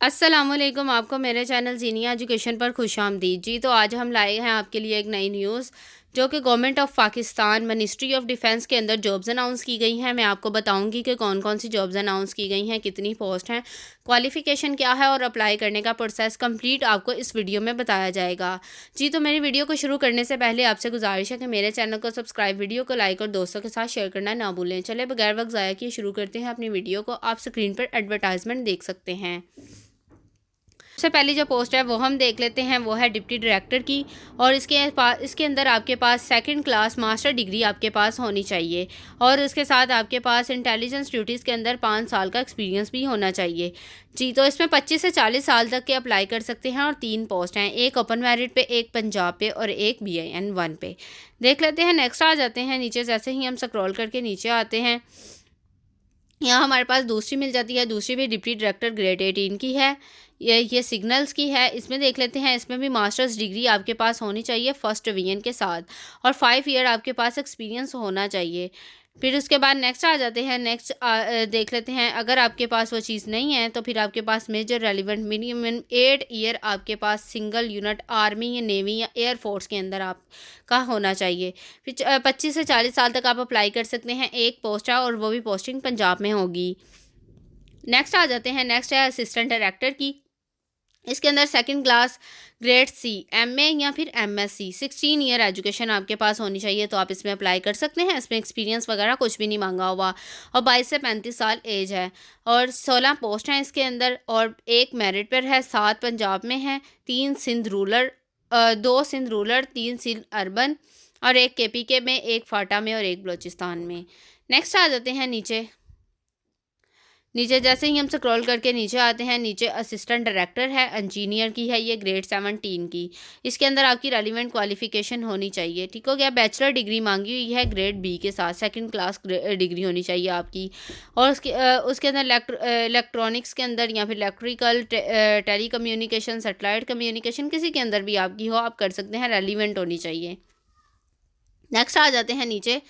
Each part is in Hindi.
अस्सलामुअलैकुम। आपको मेरे चैनल ज़ीनिया एजुकेशन पर खुशामदीद। जी तो आज हम लाए हैं आपके लिए एक नई न्यूज़ जो कि government of Pakistan ministry of defence के अंदर जॉब्स अनाउंस की गई हैं। मैं आपको बताऊंगी कि कौन कौन सी जॉब्स अनाउंस की गई हैं, कितनी पोस्ट हैं, क्वालिफ़िकेशन क्या है और अप्लाई करने का प्रोसेस कंप्लीट आपको इस वीडियो में बताया जाएगा। जी तो मेरी वीडियो को शुरू करने से पहले आपसे गुजारिश है कि मेरे चैनल को सब्सक्राइब, वीडियो को लाइक और दोस्तों के साथ शेयर करना ना भूलें। चले बगैर वक्त ज़ाया किए शुरू करते हैं अपनी वीडियो को। आप स्क्रीन पर एडवर्टाइजमेंट देख सकते हैं। सबसे पहली जो पोस्ट है वो हम देख लेते हैं, वो है डिप्टी डायरेक्टर की। और इसके अंदर आपके पास सेकंड क्लास मास्टर डिग्री आपके पास होनी चाहिए और उसके साथ आपके पास इंटेलिजेंस ड्यूटीज़ के अंदर 5 साल का एक्सपीरियंस भी होना चाहिए। जी तो इसमें 25 से 40 साल तक के अप्लाई कर सकते हैं और 3 पोस्ट हैं, एक ओपन मेरिट पे, एक पंजाब पे और एक BIN 1 पे। देख लेते हैं। नेक्स्ट आ जाते हैं नीचे। जैसे ही हम स्क्रॉल करके नीचे आते हैं, यहाँ हमारे पास दूसरी मिल जाती है। दूसरी भी डिप्टी डायरेक्टर ग्रेड 18 की है। ये सिग्नल्स की है। इसमें देख लेते हैं। इसमें भी मास्टर्स डिग्री आपके पास होनी चाहिए फर्स्ट डिवीजन के साथ और 5 ईयर आपके पास एक्सपीरियंस होना चाहिए। फिर उसके बाद नेक्स्ट आ जाते हैं। नेक्स्ट देख लेते हैं। अगर आपके पास वो चीज़ नहीं है तो फिर आपके पास मेजर रेलिवेंट मिनिमम 8 ईयर आपके पास सिंगल यूनिट आर्मी या नेवी या एयरफोर्स के अंदर आपका होना चाहिए। फिर 25 से 40 साल तक आप अप्लाई कर सकते हैं। एक पोस्ट है और वो भी पोस्टिंग पंजाब में होगी। नेक्स्ट आ जाते हैं। नेक्स्ट है असिस्टेंट डायरेक्टर की। इसके अंदर second class grade C MA या फिर MSc 16 ईयर एजुकेशन आपके पास होनी चाहिए, तो आप इसमें अप्लाई कर सकते हैं। इसमें एक्सपीरियंस वगैरह कुछ भी नहीं मांगा हुआ और 22 से 35 साल एज है और 16 पोस्ट हैं इसके अंदर और एक मेरिट पर है, 7 पंजाब में है, 3 Sindh rural, 2 Sindh rural, 3 Sindh urban और एक KPK में, एक फाटा में और एक बलोचिस्तान में। नेक्स्ट आ जाते हैं नीचे। जैसे ही हम स्क्रॉल करके नीचे आते हैं, नीचे असिस्टेंट डायरेक्टर है, इंजीनियर की है, ये ग्रेड 17 की। इसके अंदर आपकी रेलिवेंट क्वालिफिकेशन होनी चाहिए। ठीक हो गया। बैचलर डिग्री मांगी हुई है ग्रेड B के साथ, सेकंड क्लास डिग्री होनी चाहिए आपकी। और उसके अंदर इलेक्ट्रॉनिक्स के अंदर या फिर electrical, telecommunication, satellite communication, किसी के अंदर भी आपकी हो, आप कर सकते हैं। रेलिवेंट होनी चाहिए। नेक्स्ट आ जाते हैं नीचे।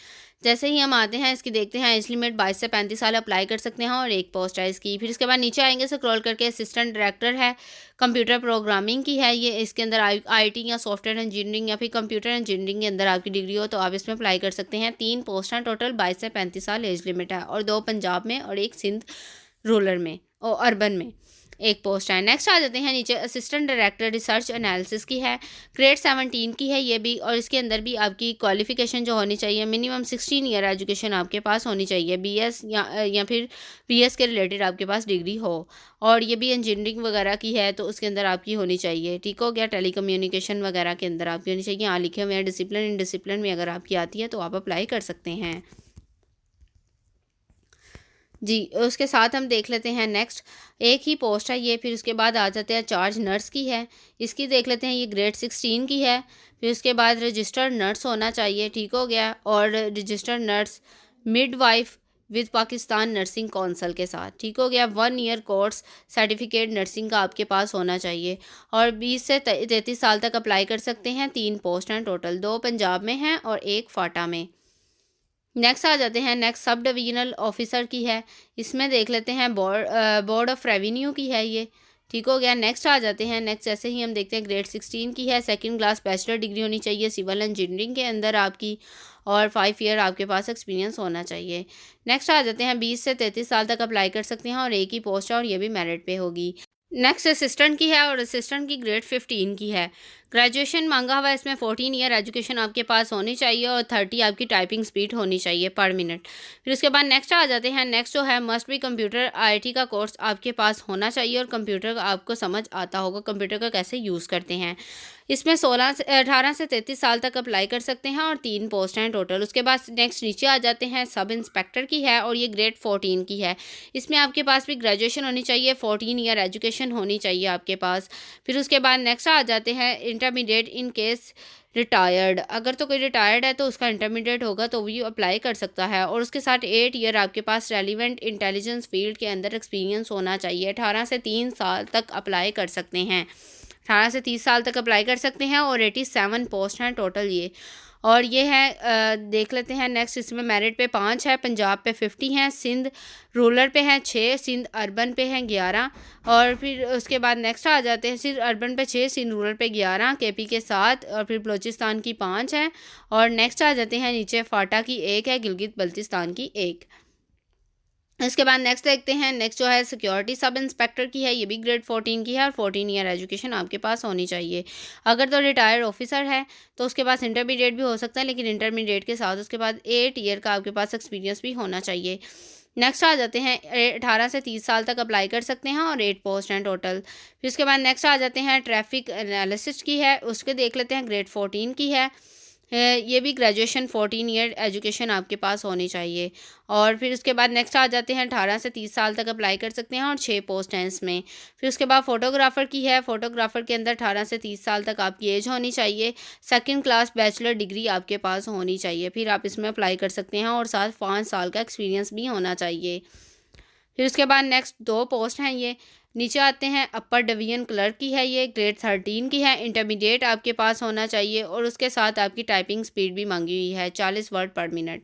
जैसे ही हम आते हैं, इसकी देखते हैं। एज लिमिट 22 से 35 साल अप्लाई कर सकते हैं और एक पोस्ट है इसकी। फिर इसके बाद नीचे आएंगे, स्क्रॉल करके असिस्टेंट डायरेक्टर है, कंप्यूटर प्रोग्रामिंग की है ये। इसके अंदर IT या सॉफ्टवेयर इंजीनियरिंग या फिर कंप्यूटर इंजीनियरिंग के अंदर आपकी डिग्री हो तो आप इसमें अप्लाई कर सकते हैं। 3 पोस्ट हैं टोटल, 22 से 35 साल एज लिमिट है और 2 पंजाब में और एक सिंध रूरल में और अर्बन में एक पोस्ट है। नेक्स्ट आ जाते हैं नीचे। असिस्टेंट डायरेक्टर रिसर्च एनालिसिस की है, ग्रेड 17 की है ये भी। और इसके अंदर भी आपकी क्वालिफिकेशन जो होनी चाहिए, मिनिमम 16 ईयर एजुकेशन आपके पास होनी चाहिए। BS या फिर BS के रिलेटेड आपके पास डिग्री हो और ये भी इंजीनियरिंग वगैरह की है तो उसके अंदर आपकी होनी चाहिए। ठीक हो गया। टेली कम्युनिकेशन वगैरह के अंदर आपकी होनी चाहिए। यहाँ लिखे हुए हैं डिसिप्लिन, इन डिसिप्लिन में अगर आपकी आती है तो आप अप्लाई कर सकते हैं। जी उसके साथ हम देख लेते हैं नेक्स्ट। एक ही पोस्ट है ये। फिर उसके बाद आ जाते हैं चार्ज नर्स की है। इसकी देख लेते हैं। ये ग्रेड 16 की है। फिर उसके बाद रजिस्टर्ड नर्स होना चाहिए। ठीक हो गया। और registered nurse midwife with Pakistan nursing council के साथ। ठीक हो गया। 1 ईयर कोर्स सर्टिफिकेट नर्सिंग का आपके पास होना चाहिए और 20 से 33 साल तक अप्लाई कर सकते हैं। 3 पोस्ट हैं टोटल, 2 पंजाब में हैं और एक फाटा में। नेक्स्ट आ जाते हैं। नेक्स्ट सब डिविजनल ऑफिसर की है। इसमें देख लेते हैं बोर्ड ऑफ रेवेन्यू की है ये। ठीक हो गया। नेक्स्ट आ जाते हैं। नेक्स्ट जैसे ही हम देखते हैं, ग्रेड 16 की है, सेकंड क्लास बैचलर डिग्री होनी चाहिए सिविल इंजीनियरिंग के अंदर आपकी और 5 ईयर आपके पास एक्सपीरियंस होना चाहिए। नेक्स्ट आ जाते हैं। 20 से 33 साल तक अप्लाई कर सकते हैं और एक ही पोस्ट है और ये भी मेरिट पे होगी। नेक्स्ट असिस्टेंट की है और असिस्टेंट की ग्रेड 15 की है। ग्रेजुएशन मांगा हुआ है इसमें। 14 ईयर एजुकेशन आपके पास होनी चाहिए और 30 आपकी टाइपिंग स्पीड होनी चाहिए पर मिनट। फिर उसके बाद नेक्स्ट आ जाते हैं। नेक्स्ट जो है मस्ट भी कंप्यूटर IT का कोर्स आपके पास होना चाहिए और कंप्यूटर का आपको समझ आता होगा, कंप्यूटर का कैसे यूज़ करते हैं। इसमें 18 से 33 साल तक अप्लाई कर सकते हैं और 3 पोस्ट हैं टोटल। उसके बाद नेक्स्ट नीचे आ जाते हैं। सब इंस्पेक्टर की है और ये ग्रेड 14 की है। इसमें आपके पास भी ग्रेजुएशन होनी चाहिए, 14 ईयर एजुकेशन होनी चाहिए आपके पास। फिर उसके बाद नेक्स्ट आ जाते हैं। इंटरमीडिएट इन केस रिटायर्ड, अगर तो कोई रिटायर्ड है तो उसका इंटरमीडिएट होगा तो भी अप्लाई कर सकता है और उसके साथ 8 ईयर आपके पास रेलिवेंट इंटेलिजेंस फील्ड के अंदर एक्सपीरियंस होना चाहिए। 18 से 3 साल तक अप्लाई कर सकते हैं। 18 से 30 साल तक अप्लाई कर सकते हैं और 87 पोस्ट हैं टोटल ये। और ये है देख लेते हैं नेक्स्ट, इसमें मेरिट पे 5 है, पंजाब पे 50 हैं, सिंध रूरल पे हैं 6, सिंध अर्बन पे हैं 11, और फिर उसके बाद नेक्स्ट आ जाते हैं, सिंध अर्बन पे 6, सिंध रूरल पे 11, केपी के 7, और फिर बलूचिस्तान की 5 है, और नेक्स्ट आ जाते हैं नीचे फाटा की 1 है, गिलगित बल्तिस्तान की 1। इसके बाद नेक्स्ट देखते हैं, नेक्स्ट जो है सिक्योरिटी सब इंस्पेक्टर की है, ये भी ग्रेड 14 की है, और 14 ईयर एजुकेशन आपके पास होनी चाहिए। अगर तो रिटायर्ड ऑफिसर है तो उसके पास इंटरमीडिएट भी हो सकता है, लेकिन इंटरमीडिएट के साथ उसके बाद 8 ईयर का आपके पास एक्सपीरियंस भी होना चाहिए। नेक्स्ट आ जाते हैं 18 से 30 साल तक अप्लाई कर सकते हैं, और 8 पोस्ट हैं टोटल। फिर उसके बाद नेक्स्ट आ जाते हैं ट्रैफिक एनालिसिस की है, उसके देख लेते हैं, ग्रेड 14 की है, ये भी ग्रेजुएशन 14 ईयर एजुकेशन आपके पास होनी चाहिए। और फिर उसके बाद नेक्स्ट आ जाते हैं 18 से 30 साल तक अप्लाई कर सकते हैं, और 6 पोस्ट हैं इसमें। फिर उसके बाद फ़ोटोग्राफ़र की है, फ़ोटोग्राफ़र के अंदर 18 से 30 साल तक आपकी एज होनी चाहिए, सेकंड क्लास बैचलर डिग्री आपके पास होनी चाहिए, फिर आप इसमें अप्लाई कर सकते हैं, और साथ 5 साल का एक्सपीरियंस भी होना चाहिए। फिर उसके बाद नेक्स्ट 2 पोस्ट हैं, ये नीचे आते हैं अपर डिवीजन क्लर्क की है, ये ग्रेड 13 की है, इंटरमीडिएट आपके पास होना चाहिए, और उसके साथ आपकी टाइपिंग स्पीड भी मांगी हुई है 40 वर्ड पर मिनट।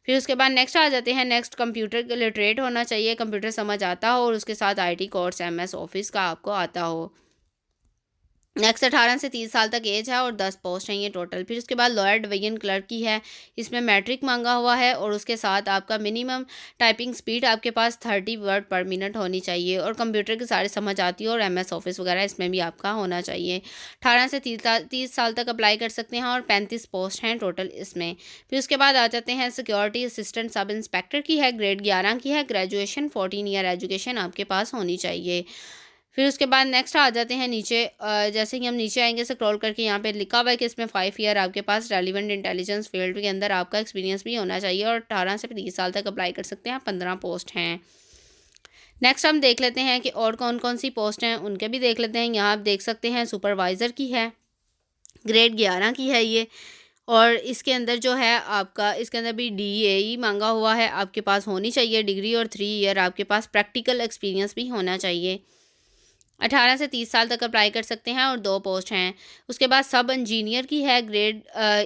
फिर उसके बाद नेक्स्ट आ जाते हैं, नेक्स्ट कंप्यूटर लिटरेट होना चाहिए, कंप्यूटर समझ आता हो, और उसके साथ आईटी कोर्स एमएस ऑफिस का आपको आता हो। नेक्स्ट 18 से 30 साल तक एज है, और 10 पोस्ट हैं ये टोटल। फिर उसके बाद लॉयर डिवीजन क्लर्क की है, इसमें मैट्रिक मांगा हुआ है, और उसके साथ आपका मिनिमम टाइपिंग स्पीड आपके पास 30 वर्ड पर मिनट होनी चाहिए, और कंप्यूटर के सारे समझ आती है, और एमएस ऑफिस वगैरह इसमें भी आपका होना चाहिए। 18 से 30 साल तक अप्लाई कर सकते हैं, और 35 पोस्ट हैं टोटल इसमें। फिर उसके बाद आ जाते हैं सिक्योरिटी असिस्टेंट सब इंस्पेक्टर की है, ग्रेड 11 की है, ग्रेजुएशन 14 ईयर एजुकेशन आपके पास होनी चाहिए। फिर उसके बाद नेक्स्ट आ जाते हैं नीचे, जैसे कि हम नीचे आएंगे स्क्रॉल करके, यहाँ पे लिखा हुआ है कि इसमें 5 ईयर आपके पास रेलिवेंट इंटेलिजेंस फील्ड के अंदर आपका एक्सपीरियंस भी होना चाहिए, और 18 से 30 साल तक अप्लाई कर सकते हैं, 15 पोस्ट हैं। नेक्स्ट हम देख लेते हैं कि और कौन कौन सी पोस्ट हैं, उनके भी देख लेते हैं। यहाँ आप देख सकते हैं सुपरवाइज़र की है, ग्रेड 11 की है ये, और इसके अंदर जो है आपका, इसके अंदर भी DEE मांगा हुआ है, आपके पास होनी चाहिए डिग्री, और 3 ईयर आपके पास प्रैक्टिकल एक्सपीरियंस भी होना चाहिए। 18 से 30 साल तक अप्लाई कर सकते हैं, और 2 पोस्ट हैं। उसके बाद सब इंजीनियर की है, ग्रेड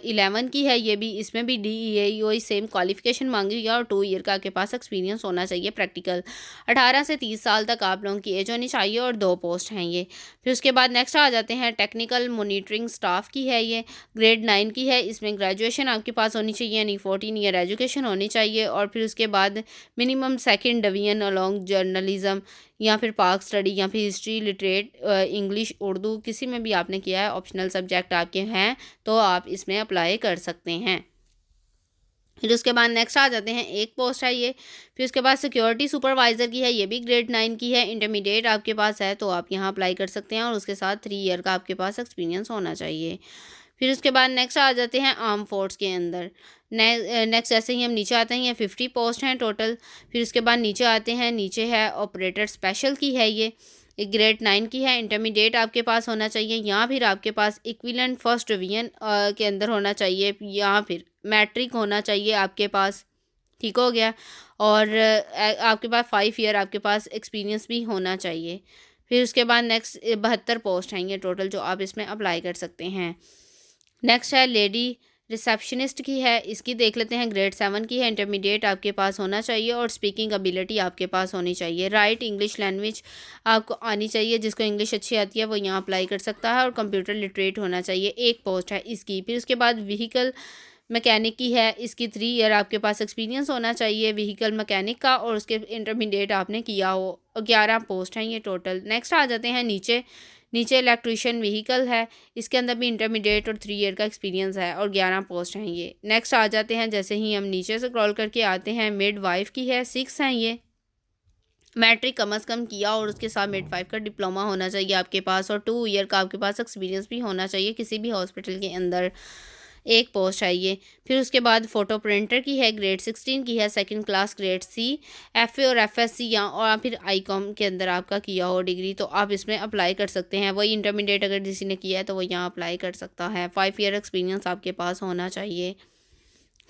11 की है, ये भी, इसमें भी DEE वही सेम क्वालिफिकेशन मांगी हुई है, और 2 ईयर का आपके पास एक्सपीरियंस होना चाहिए प्रैक्टिकल। 18 से 30 साल तक आप लोगों की एज होनी चाहिए, और 2 पोस्ट हैं ये। फिर उसके बाद नेक्स्ट आ जाते हैं टेक्निकल मोनिटरिंग स्टाफ की है, ये ग्रेड 9 की है, इसमें ग्रेजुएशन आपके पास होनी चाहिए, यानी 14 ईयर एजुकेशन होनी चाहिए, और फिर उसके बाद minimum second division along journalism, या फिर पाक स्टडी, या फिर हिस्ट्री, लिटरेट, इंग्लिश, उर्दू, किसी में भी आपने किया है, ऑप्शनल सब्जेक्ट आपके हैं तो आप इसमें अप्लाई कर सकते हैं। फिर उसके बाद नेक्स्ट आ जाते हैं, एक पोस्ट है ये। फिर उसके बाद सिक्योरिटी सुपरवाइज़र की है, ये भी ग्रेड 9 की है, इंटरमीडिएट आपके पास है तो आप यहाँ अप्लाई कर सकते हैं, और उसके साथ 3 ईयर का आपके पास एक्सपीरियंस होना चाहिए। फिर उसके बाद नेक्स्ट आ जाते हैं आर्म फोर्स के अंदर। नेक्स्ट जैसे ही हम नीचे आते हैं, ये 50 पोस्ट हैं टोटल। फिर उसके बाद नीचे आते हैं, नीचे है ऑपरेटर स्पेशल की है, ये ग्रेड 9 की है, इंटरमीडिएट आपके पास होना चाहिए, या फिर आपके पास इक्विवेलेंट फर्स्ट डिवीजन के अंदर होना चाहिए, या फिर मैट्रिक होना चाहिए आपके पास। ठीक हो गया, और आपके पास 5 ईयर आपके पास एक्सपीरियंस भी होना चाहिए। फिर उसके बाद नेक्स्ट 72 पोस्ट हैं ये टोटल, जो आप इसमें अप्लाई कर सकते हैं। नेक्स्ट है लेडी रिसेप्शनिस्ट की है, इसकी देख लेते हैं, ग्रेड 7 की है, इंटरमीडिएट आपके पास होना चाहिए, और स्पीकिंग एबिलिटी आपके पास होनी चाहिए। राइट इंग्लिश लैंग्वेज आपको आनी चाहिए, जिसको इंग्लिश अच्छी आती है वो यहाँ अप्लाई कर सकता है, और कंप्यूटर लिटरेट होना चाहिए, एक पोस्ट है इसकी। फिर उसके बाद व्हीकल मैकेनिक की है, इसकी 3 ईयर आपके पास एक्सपीरियंस होना चाहिए व्हीकल मैकेनिक का, और उसके इंटरमीडिएट आपने किया हो। 11 पोस्ट हैं ये टोटल। नेक्स्ट आ जाते हैं नीचे इलेक्ट्रिशियन व्हीकल है, इसके अंदर भी इंटरमीडिएट और 3 ईयर का एक्सपीरियंस है, और 11 पोस्ट हैं ये। नेक्स्ट आ जाते हैं, जैसे ही हम नीचे से स्क्रॉल करके आते हैं, मिड वाइफ की है, 6 हैं ये, मैट्रिक कम अज़ कम किया, और उसके साथ मिड वाइफ का डिप्लोमा होना चाहिए आपके पास, और 2 ईयर का आपके पास एक्सपीरियंस भी होना चाहिए किसी भी हॉस्पिटल के अंदर। एक पोस्ट है ये। फिर उसके बाद फ़ोटो प्रिंटर की है, ग्रेड 16 की है, second class, grade C, FA और FSC, या और फिर ICOM के अंदर आपका किया हो डिग्री, तो आप इसमें अप्लाई कर सकते हैं। वही इंटरमीडिएट अगर किसी ने किया है तो वो यहाँ अप्लाई कर सकता है। 5 ईयर एक्सपीरियंस आपके पास होना चाहिए।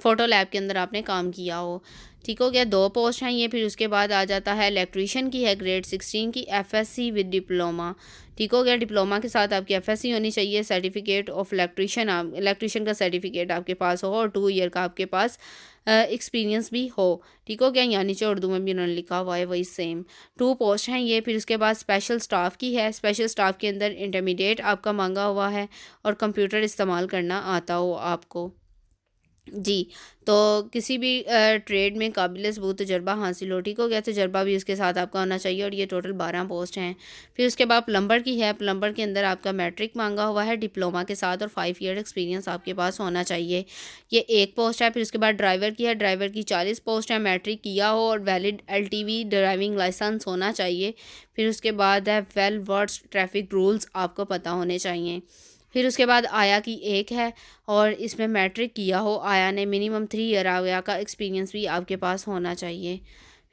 फ़ोटो लैब के अंदर आपने काम किया हो। ठीक हो गया, 2 पोस्ट हैं ये। फिर उसके बाद आ जाता है इलेक्ट्रीशियन की है, ग्रेड 16 की, एफएससी विद डिप्लोमा। ठीक हो गया, डिप्लोमा के साथ आपकी एफएससी होनी चाहिए, सर्टिफिकेट ऑफ इलेक्ट्रीशियन, आप इलेक्ट्रीशियन का सर्टिफिकेट आपके पास हो और 2 ईयर का आपके पास एक्सपीरियंस भी हो। ठीक हो गया, यहाँ नीचे उर्दू में भी उन्होंने लिखा हुआ है वही सेम। 2 पोस्ट हैं ये। फिर उसके बाद स्पेशल स्टाफ की है, स्पेशल स्टाफ के अंदर इंटरमीडिएट आपका मांगा हुआ है और कंप्यूटर इस्तेमाल करना आता हो आपको जी। तो किसी भी ट्रेड में काबिल सबूत तजर्बा हासिल हो। ठीक हो गया, तजर्बा भी उसके साथ आपका होना चाहिए और ये टोटल 12 पोस्ट हैं। फिर उसके बाद प्लम्बर की है, प्लम्बर के अंदर आपका मैट्रिक मांगा हुआ है डिप्लोमा के साथ और 5 ईयर एक्सपीरियंस आपके पास होना चाहिए, ये एक पोस्ट है। फिर उसके बाद ड्राइवर की है, ड्राइवर की 40 पोस्ट है, मैट्रिक किया हो और वैलिड एलटीवी ड्राइविंग लाइसेंस होना चाहिए। फिर उसके बाद है वेल वर्ड्स ट्रैफिक रूल्स आपको पता होने चाहिए। फिर उसके बाद आया की एक है और इसमें मैट्रिक किया हो, आया ने मिनिमम 3 ईयर आया का एक्सपीरियंस भी आपके पास होना चाहिए।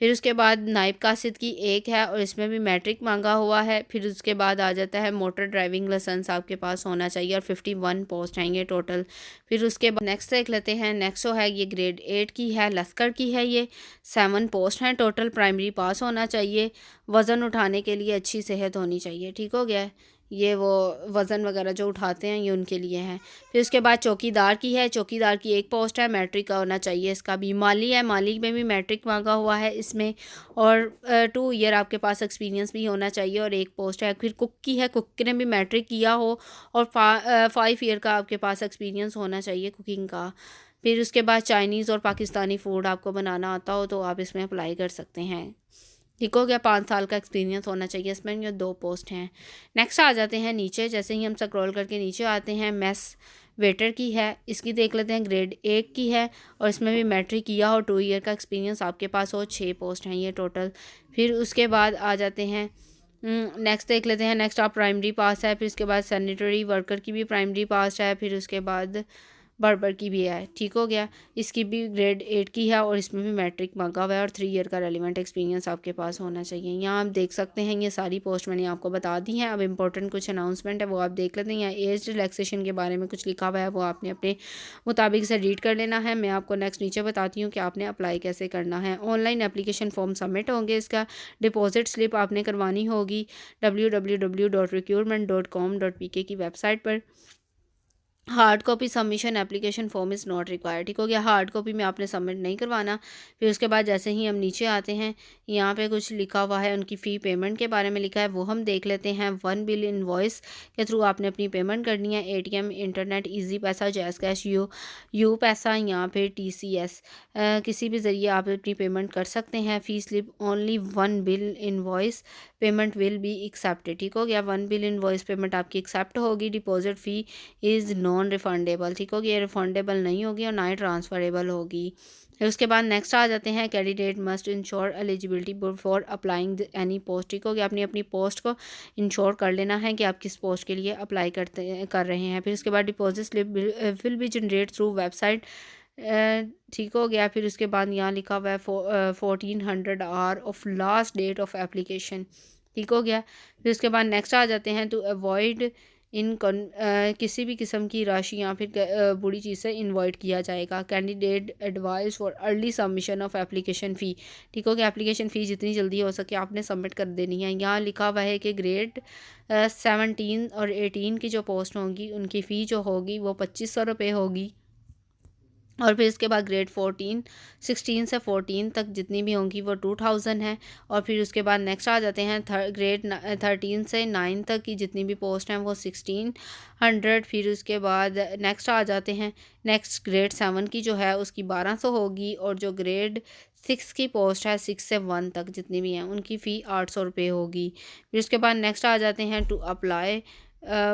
फिर उसके बाद नाइब कासिद की एक है और इसमें भी मैट्रिक मांगा हुआ है। फिर उसके बाद आ जाता है मोटर ड्राइविंग लाइसेंस आपके पास होना चाहिए और 51 पोस्ट आएंगे टोटल। फिर उसके बाद नेक्स्ट देख लेते हैं, नेक्स्ट जो है ये ग्रेड 8 की है, लश्कर की है, ये 7 पोस्ट हैं टोटल, प्राइमरी पास होना चाहिए, वज़न उठाने के लिए अच्छी सेहत होनी चाहिए। ठीक हो गया, ये वो वज़न वगैरह जो उठाते हैं ये उनके लिए हैं। फिर उसके बाद चौकीदार की है, चौकीदार की एक पोस्ट है, मैट्रिक का होना चाहिए इसका भी। माली है, माली में भी मैट्रिक मांगा हुआ है इसमें और 2 ईयर आपके पास एक्सपीरियंस भी होना चाहिए और एक पोस्ट है। फिर कुक की है, कुक ने भी मैट्रिक किया हो और 5 ईयर का आपके पास एक्सपीरियंस होना चाहिए कुकिंग का। फिर उसके बाद चाइनीज़ और पाकिस्तानी फ़ूड आपको बनाना आता हो तो आप इसमें अप्लाई कर सकते हैं। ठीक हो गया, 5 साल का एक्सपीरियंस होना चाहिए इसमें, ये 2 पोस्ट हैं। नेक्स्ट आ जाते हैं नीचे, जैसे ही हम स्क्रॉल करके नीचे आते हैं, मेस वेटर की है, इसकी देख लेते हैं, ग्रेड 1 की है और इसमें भी मैट्रिक किया हो, 2 ईयर का एक्सपीरियंस आपके पास हो, 6 पोस्ट हैं ये टोटल। फिर उसके बाद आ जाते हैं नेक्स्ट देख लेते हैं, नेक्स्ट आप प्राइमरी पास है। फिर उसके बाद सैनिटरी वर्कर की भी प्राइमरी पास है। फिर उसके बाद बर्बर की भी है। ठीक हो गया, इसकी भी ग्रेड 8 की है और इसमें भी मैट्रिक मांगा हुआ है और 3 ईयर का रेलिवेंट एक्सपीरियंस आपके पास होना चाहिए। यहाँ आप देख सकते हैं ये सारी पोस्ट मैंने आपको बता दी हैं। अब इंपॉर्टेंट कुछ अनाउंसमेंट है वो आप देख लेते हैं। यहाँ एज रिलैक्सेशन के बारे में कुछ लिखा हुआ है, वो आपने अपने मुताबिक से रीड कर लेना है। मैं आपको नेक्स्ट नीचे बताती हूँ कि आपने अप्लाई कैसे करना है। ऑनलाइन एप्लीकेशन फॉर्म सबमिट होंगे, इसका डिपॉजिट स्लिप आपने करवानी होगी www.recruitment.com.pk की वेबसाइट पर। Hard copy submission application form is not required. ठीक हो गया, हार्ड कॉपी में आपने सबमिट नहीं करवाना। फिर उसके बाद जैसे ही हम नीचे आते हैं, यहाँ पे कुछ लिखा हुआ है, उनकी फ़ी पेमेंट के बारे में लिखा है, वो हम देख लेते हैं। 1 बिल इनवॉइस के थ्रू आपने अपनी पेमेंट करनी है, एटीएम, इंटरनेट, इजी पैसा, जैज़ कैश, यू पैसा, यहाँ पे टीसीएस, किसी भी ज़रिए आप अपनी पेमेंट कर सकते हैं। Fee slip only 1 bill invoice payment will be accepted. ठीक हो गया, 1 बिल इनवॉइस पेमेंट आपकी एक्सेप्ट होगी। Deposit fee is non refundable. ठीक होगी, ये रिफंडेबल नहीं होगी और ना ही ट्रांसफरेबल होगी। फिर उसके बाद नेक्स्ट आ जाते हैं, candidate must ensure eligibility for applying any post. ठीक होगी, अपनी अपनी पोस्ट को इंश्योर कर लेना है कि आप किस पोस्ट के लिए अप्लाई कर रहे हैं। फिर उसके बाद deposit slip will be generate through website. ठीक हो गया, फिर उसके बाद यहाँ लिखा हुआ है 1400 hour of last date of application. ठीक हो गया, फिर उसके बाद नेक्स्ट आ जाते हैं, टू अवॉइड किसी भी किस्म की राशि या फिर बुरी चीज़ से इन्वॉइड किया जाएगा। Candidate advice for early submission of application fee. ठीक हो गया, एप्लीकेशन फ़ी जितनी जल्दी हो सके आपने सबमिट कर देनी है। यहाँ लिखा हुआ है कि ग्रेड 17 और 18 की जो पोस्ट होंगी उनकी फ़ी जो होगी वो 2500 रुपये होगी और फिर इसके बाद ग्रेड 16 से 14 तक जितनी भी होंगी वो 2000 है। और फिर उसके बाद नेक्स्ट आ जाते हैं, ग्रेड 13 से 9 तक की जितनी भी पोस्ट हैं वो 1600। फिर उसके बाद नेक्स्ट आ जाते हैं, नेक्स्ट ग्रेड 7 की जो है उसकी 1200 होगी और जो ग्रेड 6 की पोस्ट है 6 से 1 तक जितनी भी हैं उनकी फ़ी 800 रुपये होगी। फिर उसके बाद नेक्स्ट आ जाते हैं, टू अप्लाई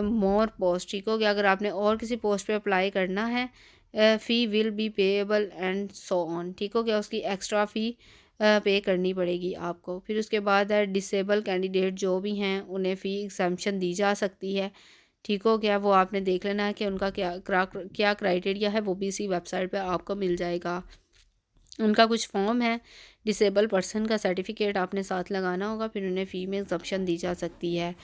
मोर पोस्ट। ठीक हो गया, अगर आपने और किसी पोस्ट पे अप्लाई करना है, fee will be payable and so on. ठीक हो गया, उसकी एक्स्ट्रा फ़ी पे करनी पड़ेगी आपको। फिर उसके बाद है, डिसेबल कैंडिडेट जो भी हैं उन्हें फ़ी एग्जम्पशन दी जा सकती है। ठीक हो गया, वो आपने देख लेना है कि उनका क्या क्राइटेरिया है, वो भी इसी वेबसाइट पे आपको मिल जाएगा। उनका कुछ फॉर्म है, डिसेबल पर्सन का सर्टिफिकेट आपने साथ लगाना होगा, फिर उन्हें फ़ी में एग्जम्पशन दी जा सकती है।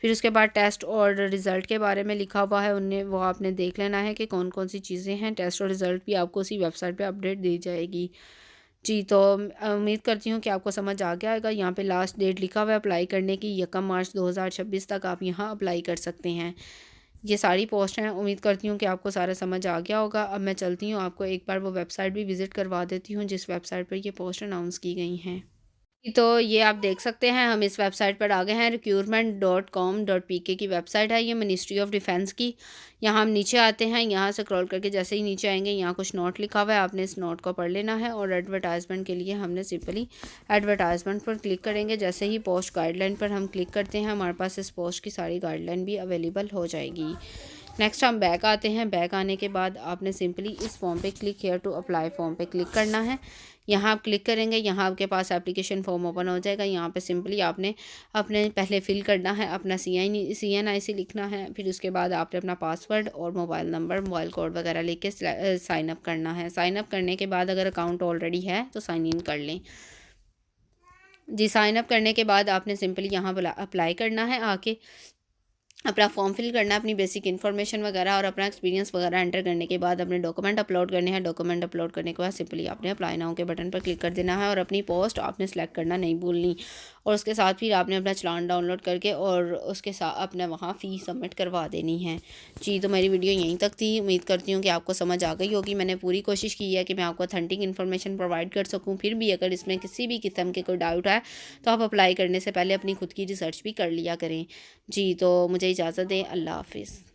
फिर उसके बाद टेस्ट और रिज़ल्ट के बारे में लिखा हुआ है, उन्हें वो आपने देख लेना है कि कौन कौन सी चीज़ें हैं। टेस्ट और रिज़ल्ट भी आपको उसी वेबसाइट पे अपडेट दी जाएगी। जी, तो उम्मीद करती हूँ कि आपको समझ आ गया होगा। यहाँ पे लास्ट डेट लिखा हुआ है अप्लाई करने की, 1 मार्च 2026 तक आप यहाँ अप्लाई कर सकते हैं। ये सारी पोस्ट हैं। उम्मीद करती हूँ कि आपको सारा समझ आ गया होगा। अब मैं चलती हूँ, आपको एक बार वो वेबसाइट भी विज़िट करवा देती हूँ जिस वेबसाइट पर ये पोस्ट अनाउंस की गई हैं। तो ये आप देख सकते हैं, हम इस वेबसाइट पर आ गए हैं। recruitment.com.pk की वेबसाइट है ये, मिनिस्ट्री ऑफ डिफेंस की। यहाँ हम नीचे आते हैं, यहाँ से स्क्रॉल करके जैसे ही नीचे आएंगे यहाँ कुछ नोट लिखा हुआ है, आपने इस नोट को पढ़ लेना है। और एडवर्टाइजमेंट के लिए हमने सिंपली एडवर्टाइजमेंट पर क्लिक करेंगे। जैसे ही पोस्ट गाइडलाइन पर हम क्लिक करते हैं, हमारे पास इस पोस्ट की सारी गाइडलाइन भी अवेलेबल हो जाएगी। नेक्स्ट हम बैक आते हैं। बैक आने के बाद आपने सिंपली इस फॉर्म पे click here to apply form पे क्लिक करना है। यहाँ आप क्लिक करेंगे, यहाँ आपके पास एप्लीकेशन फॉर्म ओपन हो जाएगा। यहाँ पे सिंपली आपने अपने पहले फिल करना है, अपना CNIC लिखना है। फिर उसके बाद आपने अपना पासवर्ड और मोबाइल नंबर, मोबाइल कोड वगैरह लेके साइन अप करना है। साइन अप करने के बाद अगर अकाउंट ऑलरेडी है तो साइन इन कर लें। जी, साइन अप करने के बाद आपने सिंपली यहाँ अप्लाई करना है। आके अपना फॉर्म फिल करना है, अपनी बेसिक इन्फॉर्मेशन वगैरह और अपना एक्सपीरियंस वगैरह एंटर करने के बाद अपने डॉक्यूमेंट अपलोड करने हैं। डॉक्यूमेंट अपलोड करने के बाद सिंपली आपने अप्लाई नाउ के बटन पर क्लिक कर देना है और अपनी पोस्ट आपने सेलेक्ट करना नहीं भूलनी। और उसके साथ फिर आपने अपना चालान डाउनलोड करके और उसके साथ अपने वहाँ फ़ीस सबमिट करवा देनी है। जी, तो मेरी वीडियो यहीं तक थी। उम्मीद करती हूँ कि आपको समझ आ गई होगी। मैंने पूरी कोशिश की है कि मैं आपको ऑथेंटिक इन्फॉर्मेशन प्रोवाइड कर सकूँ। फिर भी अगर इसमें किसी भी किस्म के कोई डाउट है तो आप अप्लाई करने से पहले अपनी खुद की रिसर्च भी कर लिया करें। जी, तो मुझे इजाज़त दें। अल्लाह हाफ़िज़।